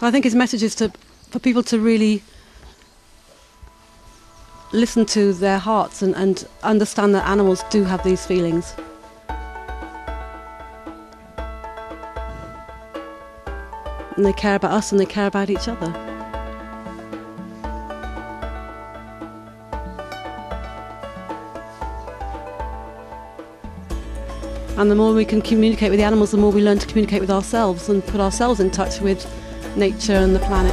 So I think his message is for people to really listen to their hearts and understand that animals do have these feelings. And they care about us and they care about each other. And the more we can communicate with the animals, the more we learn to communicate with ourselves and put ourselves in touch with nature and the planet.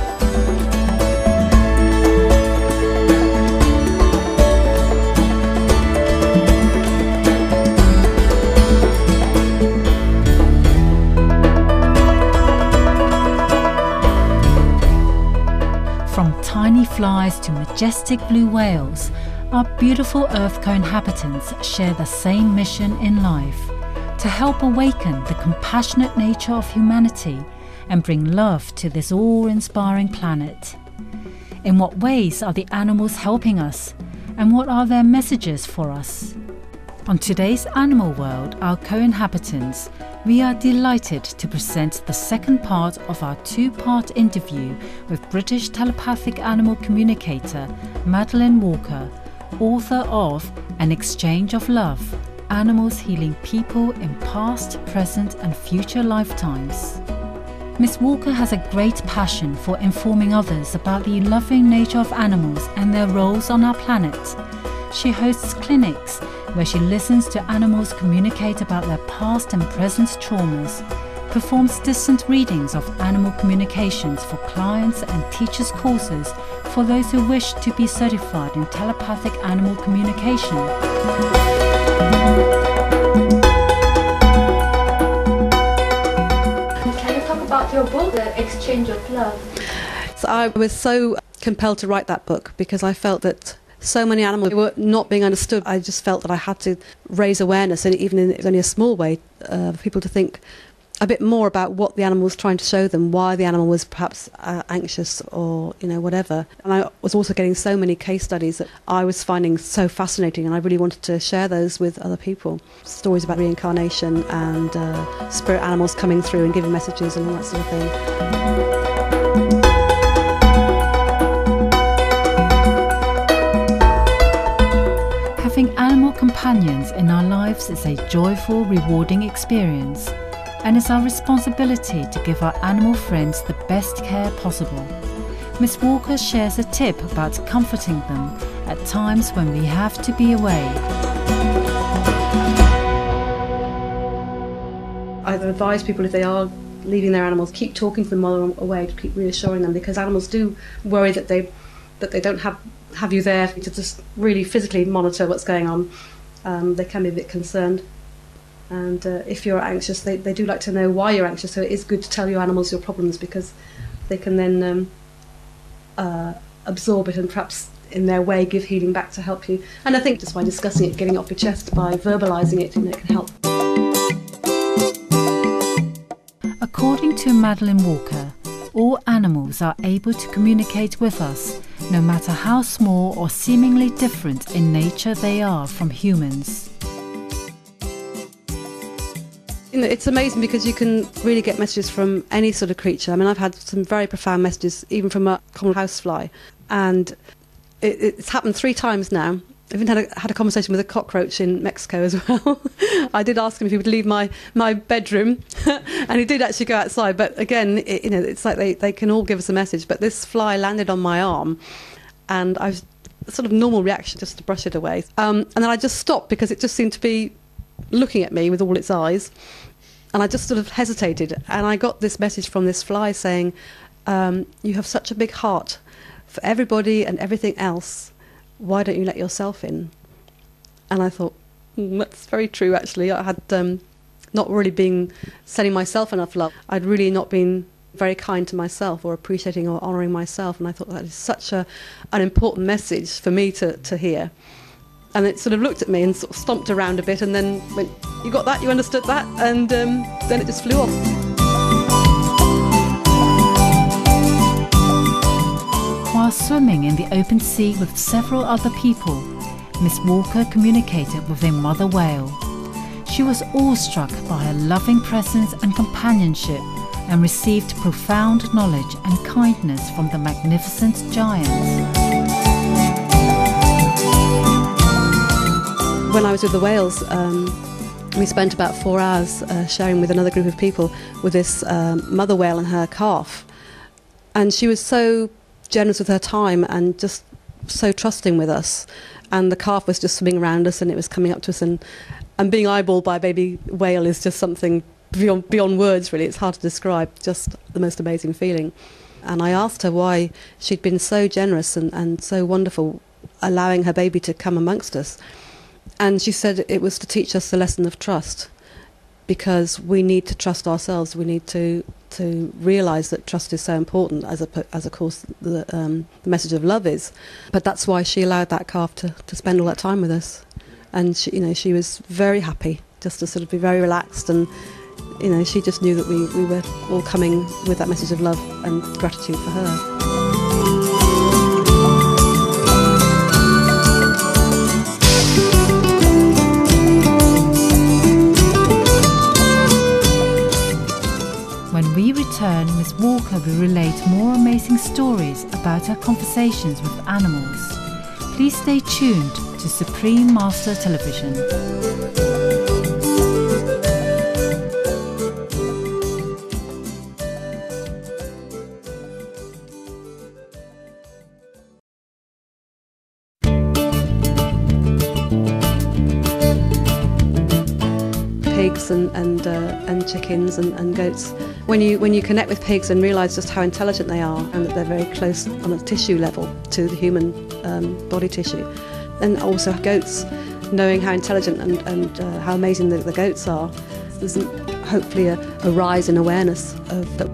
From tiny flies to majestic blue whales, our beautiful Earth co-inhabitants share the same mission in life: to help awaken the compassionate nature of humanity and bring love to this awe-inspiring planet. In what ways are the animals helping us, and what are their messages for us? On today's Animal World, our co-inhabitants, we are delighted to present the second part of our two-part interview with British telepathic animal communicator Madeleine Walker, author of An Exchange of Love: Animals Healing People in Past, Present and Future Lifetimes. Miss Walker has a great passion for informing others about the loving nature of animals and their roles on our planet. She hosts clinics where she listens to animals communicate about their past and present traumas, performs distant readings of animal communications for clients and teaches courses for those who wish to be certified in telepathic animal communication. Can you talk about your book, The Exchange of Love? So I was so compelled to write that book because I felt that so many animals were not being understood. I just felt that I had to raise awareness, and even in only a small way, for people to think a bit more about what the animal was trying to show them, why the animal was perhaps anxious or, whatever. And I was also getting so many case studies that I was finding so fascinating, and I really wanted to share those with other people. Stories about reincarnation and spirit animals coming through and giving messages and all that sort of thing. Having animal companions in our lives is a joyful, rewarding experience, and it's our responsibility to give our animal friends the best care possible. Miss Walker shares a tip about comforting them at times when we have to be away. I advise people, if they are leaving their animals, keep talking to them while they're away, to keep reassuring them, because animals do worry that they don't have you there to just really physically monitor what's going on. They can be a bit concerned, and if you're anxious, they do like to know why you're anxious, so it is good to tell your animals your problems, because they can then absorb it and perhaps in their way give healing back to help you. And I think just by discussing it, getting it off your chest, by verbalising it, it can help. According to Madeleine Walker, all animals are able to communicate with us, no matter how small or seemingly different in nature they are from humans. It's amazing because you can really get messages from any sort of creature. I mean, I've had some very profound messages, even from a common housefly, and it's happened 3 times now. I've even had a conversation with a cockroach in Mexico as well. I did ask him if he would leave my bedroom, and he did actually go outside. But again, it's like they can all give us a message. But this fly landed on my arm, and I was a sort of normal reaction just to brush it away. And then I just stopped because it just seemed to be looking at me with all its eyes, and I just sort of hesitated. And I got this message from this fly saying, "You have such a big heart for everybody and everything else. Why don't you let yourself in?" And I thought, that's very true, actually. I had not really been sending myself enough love. I'd really not been very kind to myself or appreciating or honouring myself. And I thought that is such an important message for me to hear. And it sort of looked at me and sort of stomped around a bit and then went, "You got that? You understood that?" And then it just flew off. While swimming in the open sea with several other people, Miss Walker communicated with a mother whale. She was awestruck by her loving presence and companionship and received profound knowledge and kindness from the magnificent giants. When I was with the whales, we spent about 4 hours sharing with another group of people with this mother whale and her calf. And she was so generous with her time and just so trusting with us. And the calf was just swimming around us and it was coming up to us. And being eyeballed by a baby whale is just something beyond words, really. It's hard to describe, just the most amazing feeling. And I asked her why she'd been so generous and so wonderful, allowing her baby to come amongst us. And she said it was to teach us the lesson of trust, because we need to trust ourselves. We need to realise that trust is so important, as of course the message of love is. But that's why she allowed that calf to spend all that time with us. And she was very happy just to sort of be very relaxed, and she just knew that we were all coming with that message of love and gratitude for her. When we return, Miss Walker will relate more amazing stories about her conversations with animals. Please stay tuned to Supreme Master Television. Pigs and chickens and goats. When you connect with pigs and realise just how intelligent they are, and that they're very close on a tissue level to the human body tissue, and also goats, knowing how intelligent and how amazing the goats are, there's hopefully a rise in awareness of that.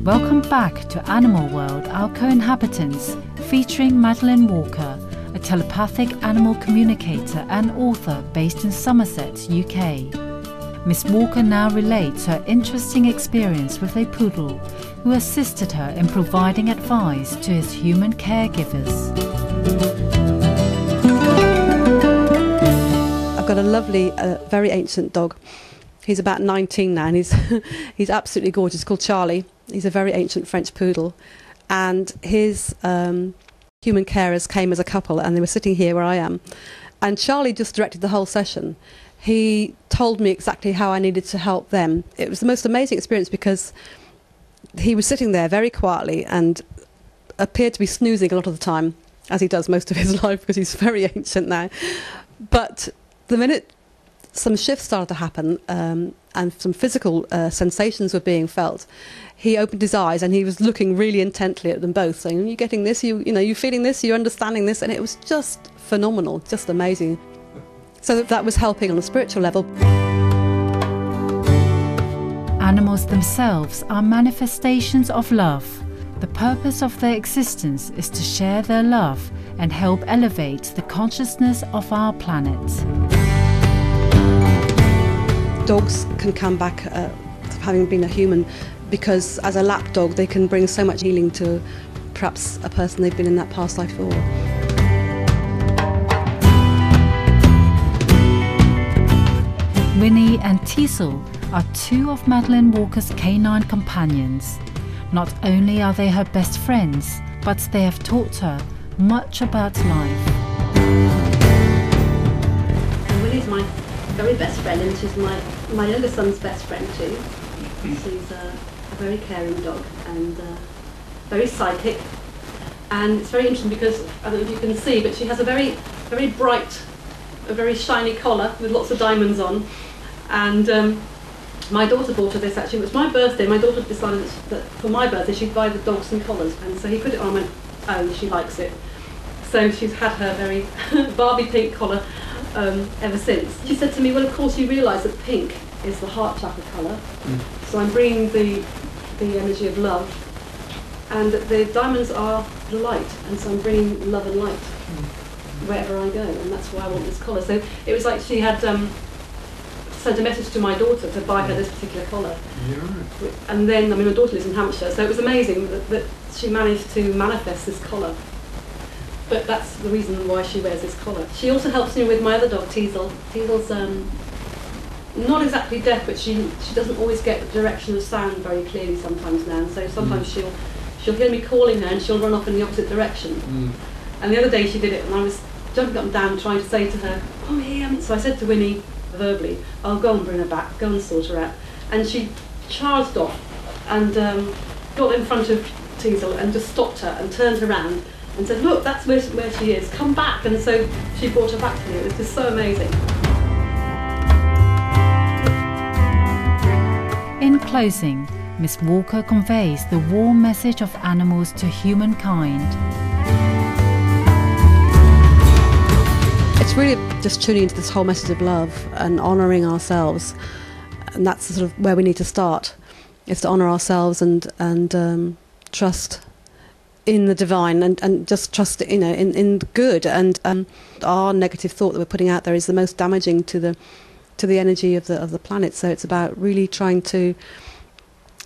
Welcome back to Animal World, Our Co-Inhabitants, featuring Madeleine Walker, a telepathic animal communicator and author based in Somerset, UK. Miss Walker now relates her interesting experience with a poodle who assisted her in providing advice to his human caregivers. I've got a lovely, very ancient dog. He's about 19 now, and he's absolutely gorgeous. He's called Charlie. He's a very ancient French poodle, and his human carers came as a couple, and they were sitting here where I am, and Charlie just directed the whole session. He told me exactly how I needed to help them. It was the most amazing experience, because he was sitting there very quietly and appeared to be snoozing a lot of the time, as he does most of his life, because he's very ancient now. But the minute some shifts started to happen and some physical sensations were being felt, he opened his eyes and he was looking really intently at them both, saying, "Are you getting this? You feeling this? Are you understanding this?" And it was just phenomenal, just amazing. So that was helping on a spiritual level. Animals themselves are manifestations of love. The purpose of their existence is to share their love and help elevate the consciousness of our planet. Dogs can come back having been a human, because as a lap dog they can bring so much healing to perhaps a person they've been in that past life for. Winnie and Teasel are two of Madeleine Walker's canine companions. Not only are they her best friends, but they have taught her much about life. And Winnie's my very best friend, and she's my younger son's best friend too. She's a very caring dog and very psychic, and it's very interesting because, I don't know if you can see, but she has a very bright, a very shiny collar with lots of diamonds on. And my daughter bought her this. Actually, it was my birthday. My daughter decided that for my birthday she'd buy the dog some collars, and so he put it on and went, "Oh, she likes it." So she's had her very Barbie pink collar ever since. She said to me, "Well, of course you realise that pink is the heart chakra colour, so I'm bringing the energy of love, and that the diamonds are the light, and so I'm bringing love and light wherever I go, and that's why I want this collar." So it was like she had sent a message to my daughter to buy her this particular collar. Yeah. And then, my daughter lives in Hampshire, so it was amazing that she managed to manifest this collar. But that's the reason why she wears this collar. She also helps me with my other dog, Teasel. Teasel's not exactly deaf, but she doesn't always get the direction of sound very clearly sometimes now. So sometimes she'll hear me calling her and she'll run off in the opposite direction. And the other day she did it, and I was jumping up and down trying to say to her, "Oh, here." So I said to Winnie verbally, "I'll go and bring her back, go and sort her out." And she charged off and got in front of Teasel and just stopped her and turned her around and said, "Look, that's where she is, come back." And so she brought her back to me. It was just so amazing. In closing, Miss Walker conveys the warm message of animals to humankind. It's really just tuning into this whole message of love and honouring ourselves, and that's sort of where we need to start, is to honour ourselves and trust in the divine and just trust, in good. And our negative thought that we're putting out there is the most damaging to the energy of the planet. So it's about really trying to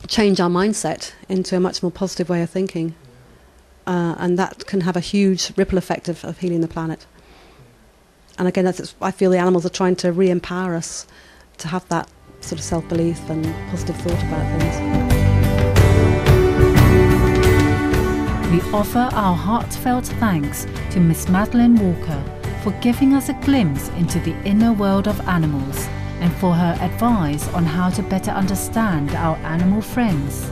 change our mindset into a much more positive way of thinking, and that can have a huge ripple effect of healing the planet. And again, I feel the animals are trying to re-empower us to have that sort of self-belief and positive thought about things. We offer our heartfelt thanks to Miss Madeleine Walker for giving us a glimpse into the inner world of animals and for her advice on how to better understand our animal friends.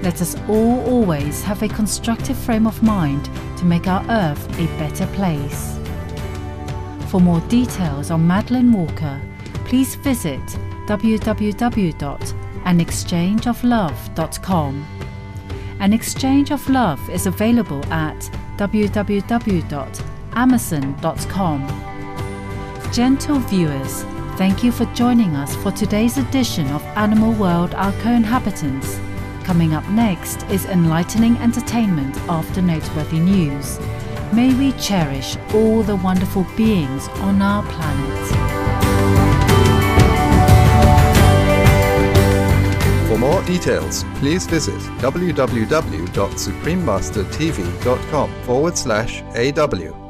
Let us all always have a constructive frame of mind to make our Earth a better place. For more details on Madeleine Walker, please visit www.anexchangeoflove.com. An Exchange of Love is available at www.amazon.com. Gentle viewers, thank you for joining us for today's edition of Animal World, Our Co-Inhabitants. Coming up next is enlightening entertainment after noteworthy news. May we cherish all the wonderful beings on our planet. For more details, please visit www.suprememastertv.com/AW.